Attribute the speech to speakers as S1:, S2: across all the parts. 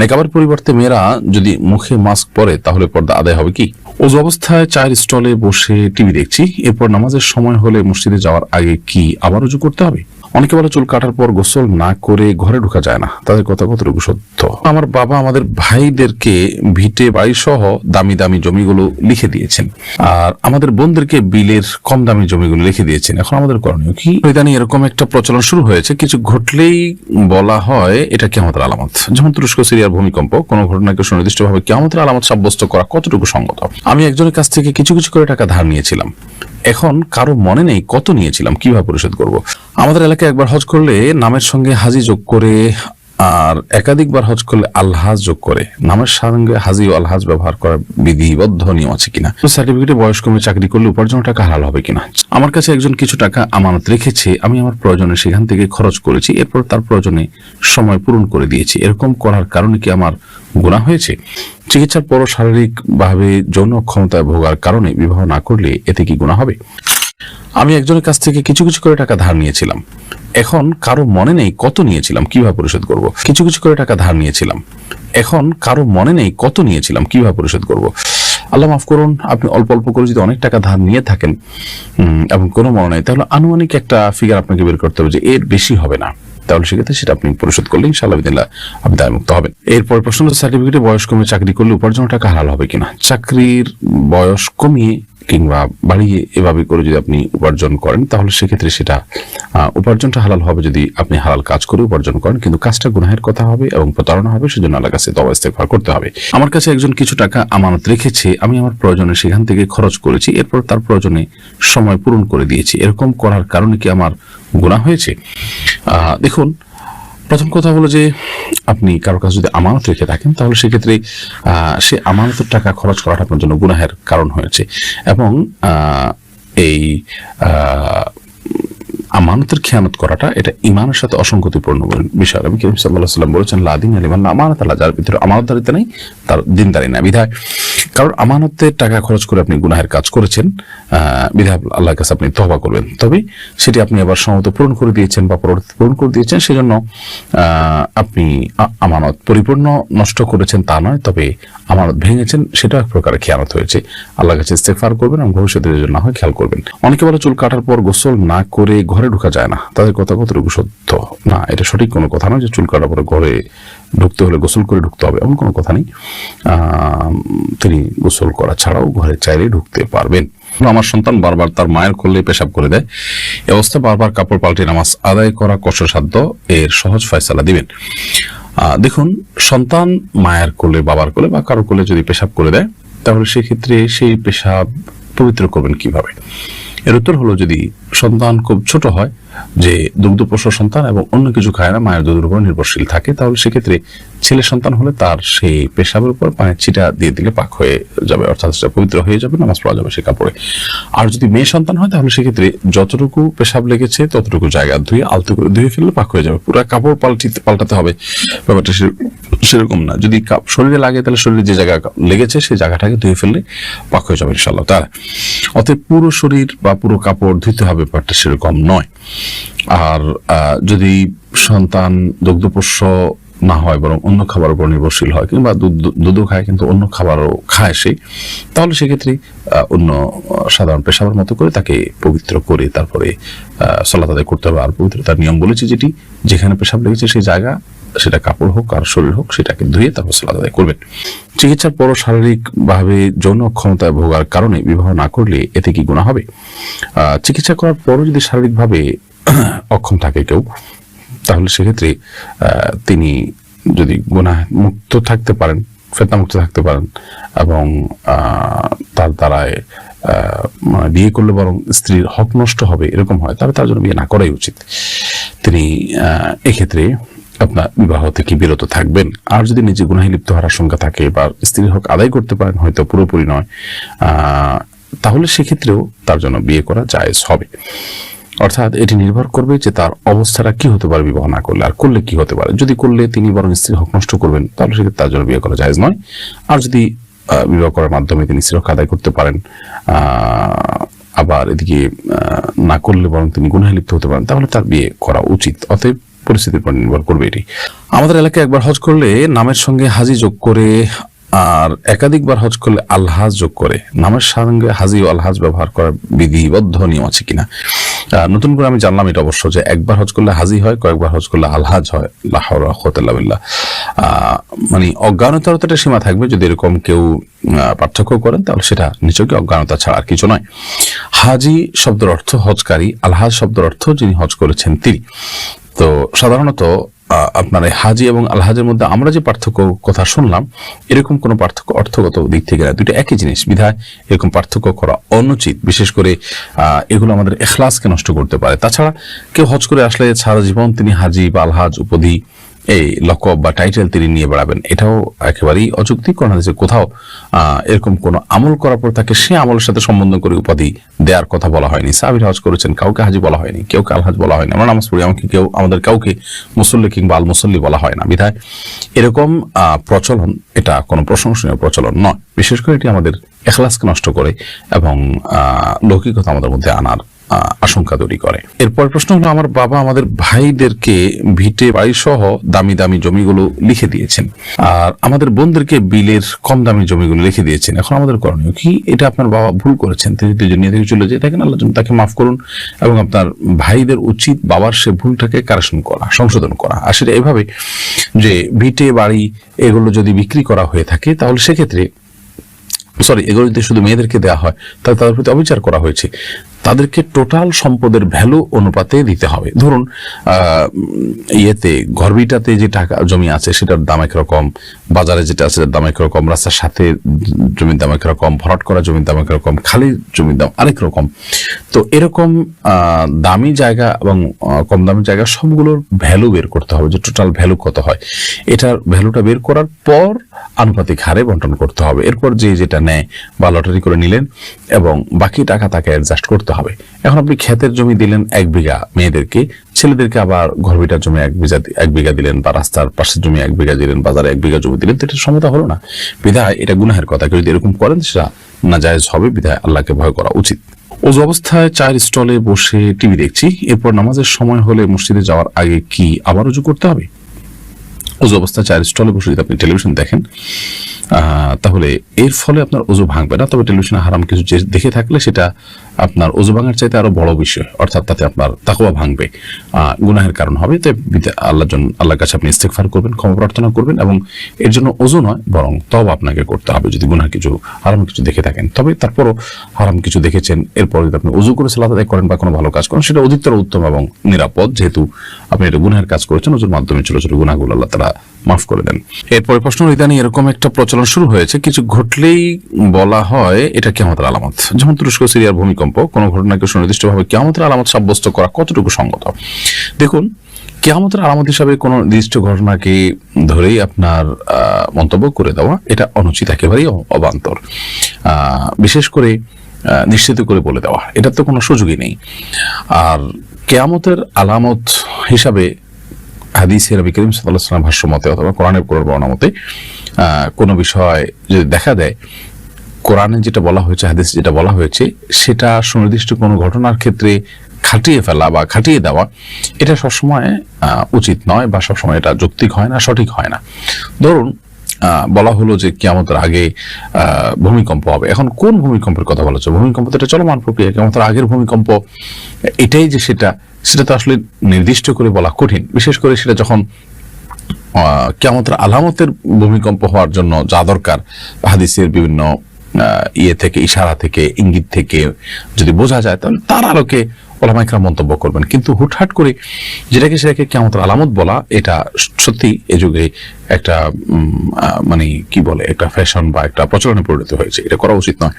S1: নেকাবের পরিবর্তে মেয়েরা যদি মুখে মাস্ক পরে তাহলে পর্দা আদায় হবে কি? ওযু অবস্থায় চায়ের স্টলে বসে টিভি দেখছি, এরপর নামাজের সময় হলে মসজিদে যাওয়ার আগে কি আবার ওযু করতে হবে? অনেকে বলে চুল কাটার পর গোসল না করে ঘরে ঢোকা যায় না, তাদের কথা কতটুকু সত্য? আমার বাবা আমাদের ভাইদেরকে ভিটে বাড়ি সহ দামি দামি জমিগুলো লিখে দিয়েছেন, আর আমাদের বোনদেরকে বিলের কম দামি জমিগুলো লিখে দিয়েছেন। এখন আমাদের করণীয় কি? ইদানিং এরকম একটা প্রচলন শুরু হয়েছে, কিছু ঘটলেই বলা হয় এটা কিয়ামতের আলামত। যেমন তুরস্ক সিরিয়ার ভূমিকম্প, কোন ঘটনাকে সুনির্দিষ্টভাবে কিয়ামতের আলামত সাব্যস্ত করা কতটুকু সঙ্গত? আমি একজনের কাছ থেকে কিছু কিছু করে টাকা ধার নিয়েছিলাম, এখন কারো মনে নেই কত নিয়েছিলাম, কিভাবে পরিশোধ করব? আমাদের এলাকায় একবার হজ করলে নামের সঙ্গে হাজি যোগ করে, আর একাধিকবার হজ করলে আলহাজ যোগ করে নামের সঙ্গে হাজি ও আলহাজ ব্যবহার করার বিধিবদ্ধ নিয়ম আছে কিনা? সার্টিফিকেটে বয়স কমে চাকরি করলে উপার্জনের টাকা হালাল হবে কিনা? আমার কাছে একজন কিছু টাকা আমানত রেখেছে, আমি আমার প্রয়োজনে সেখান থেকে খরচ করেছি, এরপর তার প্রয়োজনে সময় পূরণ করে দিয়েছি, এরকম করার কারণে কি আমার গুনাহ হয়েছে? চিকিৎসার পর শারীরিক ভাবে যৌন অক্ষমতায় ভোগার কারণে বিবাহ না করলে এতে কি গুনাহ হবে? আমি একজনের কাছ থেকে কিছু কিছু করে টাকা ধার নিয়েছিলাম, এখন কারো মনে নেই কত নিয়েছিলাম, কিভাবে পরিশোধ করব? কিছু কিছু করে টাকা ধার নিয়েছিলাম, এখন কারো মনে নেই কত নিয়েছিলাম, কিভাবে পরিশোধ করব? আল্লাহ মাফ করুন, আপনি অল্প অল্প করে যদি অনেক টাকা ধার নিয়ে থাকেন এবং কোনো মনে নেই, তাহলে আনুমানিক একটা ফিগার আপনাকে বের করতে হবে যে এর বেশি হবে না, তাহলে সেক্ষেত্রে সেটা আপনি পরিশোধ করলে ইনশাআল্লাহ বিদিল্লাহ আপনি দায়মুক্ত হবেন। এরপর প্রশ্ন হলো, সার্টিফিকেটে বয়স কমে চাকরি করলে উপার্জনের টাকা হালাল হবে কিনা? চাকরির বয়স কমিয়ে কিংবা বাড়িয়ে এভাবে করে যদি আপনি উপার্জন করেন তাহলে সেক্ষেত্রে সেটা উপার্জনটা হালাল হবে যদি আপনি হালাল কাজ করে উপার্জন করেন, কিন্তু কাজটা গুনাহের কথা হবে এবং প্রতারণা হবে, সেজন্য আল্লাহর কাছে তওবা ইস্তেগফার করতে হবে। আমার কাছে একজন কিছু টাকা আমানত রেখেছে, আমি আমার প্রয়োজনে সেখান থেকে খরচ করেছি, এরপর তার প্রয়োজনে সময় পূরণ করে দিয়েছি, এরকম করার কারণে কি আমার গুনাহ হয়েছে? দেখুন, প্রথম কথা হলো যে আপনি কারো কাছে যদি আমানত রেখে থাকেন তাহলে সেক্ষেত্রে সে আমানতের টাকা খরচ করাটা আপনার জন্য গুনাহের কারণ হয়েছে, এবং এই আমানতের খেয়ানত করাটা এটা ইমানের সাথে অসঙ্গতিপূর্ণ বিষয়। নবী করিম সাল্লাল্লাহু আলাইহি ওয়াসাল্লাম বলেছেন, লা দীনা লিমান লা আমানাতা লাহু, যার ভিতরে আমানতদারিতা নেই তার দিনদারি না। বিধায় কারণ আমানতের টাকা খরচ করে আপনি গুনাহের কাজ করেছেন, বিধায় আল্লাহর কাছে আপনি তওবা করবেন, তবে সেটি আপনি আবার সমত পূরণ করে দিয়েছেন বা পরবর্তীতে পূরণ করে দিয়েছেন, সেজন্য আপনি আমানত পরিপূর্ণ নষ্ট করেছেন তা নয়, তবে আমানত ভেঙেছেন, সেটা এক প্রকারের খেয়ানত হয়েছে। আল্লাহর কাছে ইস্তেগফার করবেন এবং ভবিষ্যতে এর জন্য হয় খেয়াল করবেন। অনেকে বলে চুল কাটার পর গোসল না করে ঘরে ঢোকা যায় না, তাদের কথা কতটুকু সত্য? না, এটা সঠিক কোনো কথা নয় যে চুল কাটার পরে ঘরে ঢুকতে হলে গোসল করে ঢুকতে হবে, এমন কোনো কথা নেই। তিনি গোসল করা ছাড়াও ঘরে চাইলে ঢুকতে পারবেন। আমার সন্তান বারবার তার মায়ের কোলে পেশাব করে দেয়, এ অবস্থায় বারবার কাপড় পাল্টে নামাজ আদায় করা কষ্টসাধ্য, এর সহজ ফয়সালা দিবেন। দেখুন, সন্তান মায়ের কোলে, বাবার কোলে বা কারো কোলে যদি পেশাব করে দেয় তাহলে সেক্ষেত্রে সেই পেশাব পবিত্র করবেন কিভাবে? এর উত্তর হলো, যদি সন্তান খুব ছোট হয়, যে দুগ্ধপোষ্য সন্তান এবং অন্য কিছু খায় না, মায়ের দুধের উপর নির্ভরশীল থাকে, তাহলে সেক্ষেত্রে ছেলে সন্তান হলে তার সেই পেশাবের উপর পানির ছিটা দিয়ে দিলে পাক হয়ে যাবে, অর্থাৎ সেটা পবিত্র হয়ে যাবে, নামাজ পড়া যাবে সে কাপড়ে। আর যদি মেয়ে সন্তান হয় তাহলে সেক্ষেত্রে যতটুকু পেশাব লেগেছে ততটুকু জায়গা ধুয়ে আলতো করে ধুয়ে ফেললে পাক হয়ে যাবে, পুরো কাপড় পাল্টাতে হবে ব্যাপারটা সেরকম না। যদি শরীরে লাগে তাহলে শরীরে যে জায়গা লেগেছে সেই জায়গাটাকে ধুয়ে ফেললে পাক হয়ে যাবে ইনশাআল্লাহ তাআলা। অতএব পুরো শরীর বা পুরো কাপড় ধুতে হবে, ব্যাপারটা সেরকম নয়। আর যদি সন্তান দুগ্ধপোষ্য না হয় বরং অন্য খাবারের উপর নির্ভরশীল হয়, কিংবা দুধও খায় কিন্তু অন্য খাবারও খায় সে, তাহলে সেক্ষেত্রে অন্য সাধারণ পেশাবের মতো করে তাকে পবিত্র করে তারপরে সালাত আদায় করতে হবে। আর পবিত্রতার নিয়ম বলেছি, যেটি যেখানে পেশাব লেগেছে সেই জায়গা, সেটা কাপড় হোক আর শরীর হোক, সেটাকে ধুয়ে তারপর সালাত আদায় করবেন। চিকিৎসার পর শারীরিক ভাবে যৌন অক্ষমতায় ভোগার কারণে বিবাহ না করলে এতে কি গুনাহ হবে? চিকিৎসা করার পরও যদি শারীরিকভাবে অক্ষম থাকে কেউ, তাহলে সেক্ষেত্রে তিনি যদি গুনাহ মুক্ত থাকতে পারেন, ফিতনা মুক্ত থাকতে পারেন, এবং তার দ্বারায় বিয়ে করলে বরং স্ত্রীর হক নষ্ট হবে এরকম হয়, তাহলে তার জন্য বিয়ে না করাই উচিত। তিনি এক্ষেত্রে আপনার বিবাহ থেকে বিরত থাকবেন। আর যদি নিজে গুনাহে লিপ্ত হওয়ার আশঙ্কা থাকে বা স্ত্রীর হক আদায় করতে পারেন, হয়তো পুরোপুরি নয়, তাহলে সেক্ষেত্রেও তার জন্য বিয়ে করা জায়েজ হবে। অর্থাৎ এটি নির্ভর করবে যে তার অবস্থাটা কি হতে পারে বিবাহ না করলে, আর করলে কি হতে পারে। যদি করলে তিনি বরং স্ত্রীর হক নষ্ট করবেন, তাহলে সেক্ষেত্রে তার জন্য বিয়ে করা জায়েজ নয়। আর যদি বিবাহ করার মাধ্যমে তিনি স্ত্রীর হক আদায় করতে পারেন, আবার এদিকে না করলে বরং তিনি গুনাহে লিপ্ত হতে পারেন, তাহলে তার বিয়ে করা উচিত। অতএব পরিস্থিতির উপর নির্ভর করবে এটি। আমাদের এলাকায় একবার হজ করলে নামের সঙ্গে হাজি যোগ করে, আর একাধিকবার হজ করলে আলহাজ যোগ করে নামের সঙ্গে হাজি ও আলহাজ ব্যবহার করার বিধিবদ্ধ নিয়ম আছে কিনা। নতুন করে আমি জানলাম এটা অবশ্য, যে একবার হজ করলে হাজি হয়, কয়েকবার হজ করলে আলহাজ হয়। লা হাওলা ওয়া কুওয়াতা ইল্লা বিল্লাহ। মানে অজ্ঞানতার একটা সীমা থাকবে, যদি এরকম কেউ পার্থক্য করেন তাহলে সেটা নিছকই অজ্ঞানতা ছাড়া আর কিছু নয়। হাজি শব্দের অর্থ হজকারী, আলহাজ শব্দের অর্থ যিনি হজ করেছেন তিনি। তো সাধারণত আপনার হাজি এবং আলহাজের মধ্যে আমরা যে পার্থক্য কথা শুনলাম, এরকম কোনো পার্থক্য অর্থগত দিক থেকে না, দুটো একই জিনিস, বিধায় এরকম পার্থক্য করা অনুচিত। বিশেষ করে এগুলো আমাদের ইখলাসকে নষ্ট করতে পারে। তাছাড়া কেউ হজ করে আসলে সারা জীবন তিনি হাজি বা আলহাজ উপাধি, এই লকব বা টাইটেল তিনি নিয়ে বেড়াবেন, এটাও একেবারেই অযৌক্তিক। কারণ কোথাও এরকম কোন আমল করার পর তাকে সে আমলের সাথে সম্বন্ধ করে উপাধি দেওয়ার কথা বলা হয়নি। সাহাবীরা হজ করেছেন, কাউকে হাজি বলা হয়নি, কেউ আলহাজ বলা হয়নি। আমরা নামাজ পড়ি, আমাদের কাউকে মুসল্লি কিংবা আল মুসল্লি বলা হয় না। বিধায় এরকম প্রচলন এটা কোনো প্রশংসনীয় প্রচলন নয়। বিশেষ করে এটি আমাদের ইখলাসকে নষ্ট করে এবং লৌকিকতা আমাদের মধ্যে আনার আশঙ্কা তৈরি করে। এরপর প্রশ্ন হলো, আমার বাবা আমাদের ভাইদেরকে ভিটে বাড়ি সহ দামি দামি জমিগুলো লিখে দিয়েছেন, আর আমাদের বোনদেরকে বিলের কম দামি জমিগুলো লিখে দিয়েছেন। এখন আমাদের করণীয় কি? এটা আপনার বাবা ভুল করেছেন, তিনি দুজনে থেকে চলে যেয়ে থাকেন, আল্লাহ তাকে মাফ করুন। এবং আপনার ভাইদের উচিত বাবার সে ভুলটাকে কারেকশন করা, সংশোধন করা। আর সেটা এভাবে যে ভিটে বাড়ি এগুলো যদি বিক্রি করা হয়ে থাকে, তাহলে সেক্ষেত্রে এগুলো যদি শুধু মেয়েদেরকে দেওয়া হয় তাহলে তাদের প্রতি অবিচার করা হয়েছে। তাদেরকে টোটাল সম্পদের ভ্যালু অনুপাতে দিতে হবে। ধরুন ঘরবিটাতে যে টাকা জমি আছে সেটার দাম একরকম, বাজারে যেটা আছে সেটার দাম একরকম, রাস্তার সাথে জমির দাম একরকম, ভরাট করা জমির দাম একরকম, খালি জমির দাম আরেক রকম। তো এরকম দামি জায়গা এবং কম দামি জায়গা সবগুলোর ভ্যালু বের করতে হবে, যে টোটাল ভ্যালু কত হয়। এটার ভ্যালুটা বের করার পর আনুপাতিক হারে বন্টন করতে হবে। এরপর যে যেটা নেয় বা লটারি করে নিলেন এবং বাকি টাকা তাকে অ্যাডজাস্ট করতে হবে। এখন আপনি ক্ষেতের জমি দিলেন 1 বিঘা মেয়েদেরকে, ছেলেদেরকে আবার ঘরবিটার জমি 1 বিঘা দিলেন, বা রাস্তার পাশের জমি 1 বিঘা দিলেন, বাজারে 1 বিঘা জমি দিলেন, তো এটা সমতা হলো না। বিধায় এটা গুনাহের কথা। কেউ যদি এরকম করেন সেটা নাজায়েজ হবে। বিধায় আল্লাহকে ভয় করা উচিত। ওযু অবস্থায় চায়ের স্টলে বসে টিভি দেখছি, এরপর নামাজের সময় হলে মসজিদে যাওয়ার আগে কি আবার ওযু করতে হবে? ওযু অবস্থায় চায়ের স্টলে বসে যদি আপনি টেলিভিশন দেখেন, তাহলে এর ফলে আপনার ওযু ভাঙবে না। তবে টেলিভিশনে হারাম কিছু দেখে থাকলে সেটা আপনার ওযু ভাঙার চাইতে আরো বড় বিষয়, অর্থাৎ তাতে আপনার তাকওয়া ভাঙবে, গুনাহের কারণ হবে। তাই আল্লাহর কাছে আপনি ইস্তেগফার করবেন, ক্ষমা প্রার্থনা করবেন, এবং এর জন্য ওযু নয় বরং তওবা আপনাকে করতে হবে যদি গুনাহ কিছু হারাম কিছু দেখে থাকেন। তবে তারপরও হারাম কিছু দেখেছেন, এরপর যদি আপনি ওযু করে সালাত আদায় করেন বা কোনো ভালো কাজ করেন, সেটা অধিকতর উত্তম এবং নিরাপদ, যেহেতু আপনি এটা গুনাহের কাজ করেছেন। ওযুর মাধ্যমে ছোট ছোট গুনাহগুলো আল্লাহ তাআলা মাফ করে দেন। এরপরে প্রশ্ন, ইদানিং এরকম একটা প্রচলন শুরু হয়েছে, কিছু ঘটলেই বলা হয় এটা কিয়ামতের আলামত। যেমন তুরস্ক সিরিয়ার ভূমিকম্প, কোনো ঘটনাকে সুনির্দিষ্টভাবে কিয়ামতের আলামত সাব্যস্ত করা কতটুকু সঙ্গত? দেখুন, কিয়ামতের আলামত হিসাবে কোনো নির্দিষ্ট ঘটনাকে ধরেই আপনার মন্তব্য করে দেওয়া এটা অনুচিত, একেবারেই অবান্তর। বিশেষ করে নিশ্চিত করে বলে দেওয়া, এটার তো কোনো সুযোগই নেই। আর কিয়ামতের আলামত হিসাবে হাদিসে নবী করিম সাল্লাল্লাহু আলাইহি ওয়াসাল্লাম ভাষ্য মতে অথবা কোরআনের কোন বর্ণনা মতে কোনো বিষয় যদি দেখা দেয়, কোরআনে যেটা বলা হয়েছে, হাদিসে যেটা বলা হয়েছে, সেটা সুনির্দিষ্ট কোনো ঘটনার ক্ষেত্রে খাটিয়ে ফেলা বা খাটিয়ে দেওয়া, এটা সবসময় উচিত নয় বা সবসময় এটা যৌক্তিক হয় না, সঠিক হয় না। ধরুন বলা হলো যে কিয়ামতের আগে ভূমিকম্প হবে। এখন কোন ভূমিকম্পের কথা বলা হচ্ছে? ভূমিকম্প তো এটা চলমান প্রক্রিয়া, কিয়ামতের আগের ভূমিকম্প এটাই যে সেটা তো আসলে নির্দিষ্ট করে বলা কঠিন। বিশেষ করে সেটা যখন কিয়ামতের আলামতের ভূমিকম্প হওয়ার জন্য যা দরকার, হাদিসের বিভিন্ন থেকে, ইশারা থেকে, ইঙ্গিত থেকে যদি বোঝা যায়, তাহলে তার আলোকে ওলামায়ে কেরাম মন্তব্য করবেন। কিন্তু হুটহাট করে সেটাকে কিয়ামতের আলামত বলা, এটা সত্যি এ যুগে একটা মানে কি বলে, একটা ফ্যাশন বা একটা প্রচলনে পরিণত হয়েছে। এটা করা উচিত নয়।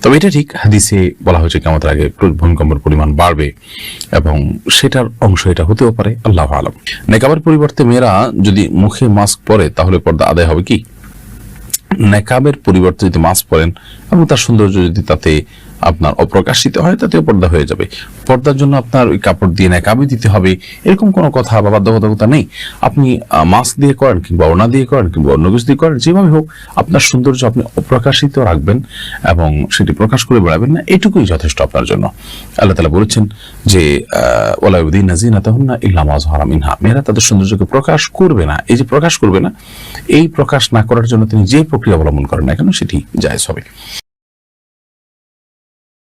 S1: তবে এটা ঠিক, হাদিসে বলা হয়েছে কিয়ামতের আগে ভূমিকম্পের পরিমাণ বাড়বে এবং সেটার অংশ এটা হতেও পারে, আল্লাহু আলাম। নেকাবের পরিবর্তে মেয়েরা যদি মুখে মাস্ক পরে তাহলে পর্দা আদায় হবে কি? নেকাবের পরিবর্তে যদি মাস্ক পরেন এবং তার সৌন্দর্য যদি তাতে আপনার অপ্রকাশিত হয় তাতেও পর্দা হয়ে যাবে। পর্দার জন্য আপনার ওই কাপড় দিয়ে নাকাবি দিতে হবে এরকম কোনো কথা বা বাধ্যবাধকতা নেই। আপনি মাস্ক দিয়ে করেন কিংবা ওড়না দিয়ে করেন কিংবা অন্য কিছু দিয়ে করেন, যেভাবে হোক আপনার সৌন্দর্য আপনি অপ্রকাশিত রাখবেন এবং সেটি প্রকাশ করে বেড়াবেন না, এটুকুই যথেষ্ট আপনার জন্য। আল্লাহ তাআলা বলেছেন যে ওয়ালা ইউদিনা যিনাতাহুন্না ইল্লা মা যাহারা মিনহা, মেয়েরা তাদের সৌন্দর্যকে প্রকাশ করবে না। এই যে প্রকাশ করবে না, এই প্রকাশ না করার জন্য তিনি যে প্রক্রিয়া অবলম্বন করেন না কেন সেটি জায়েজ হবে।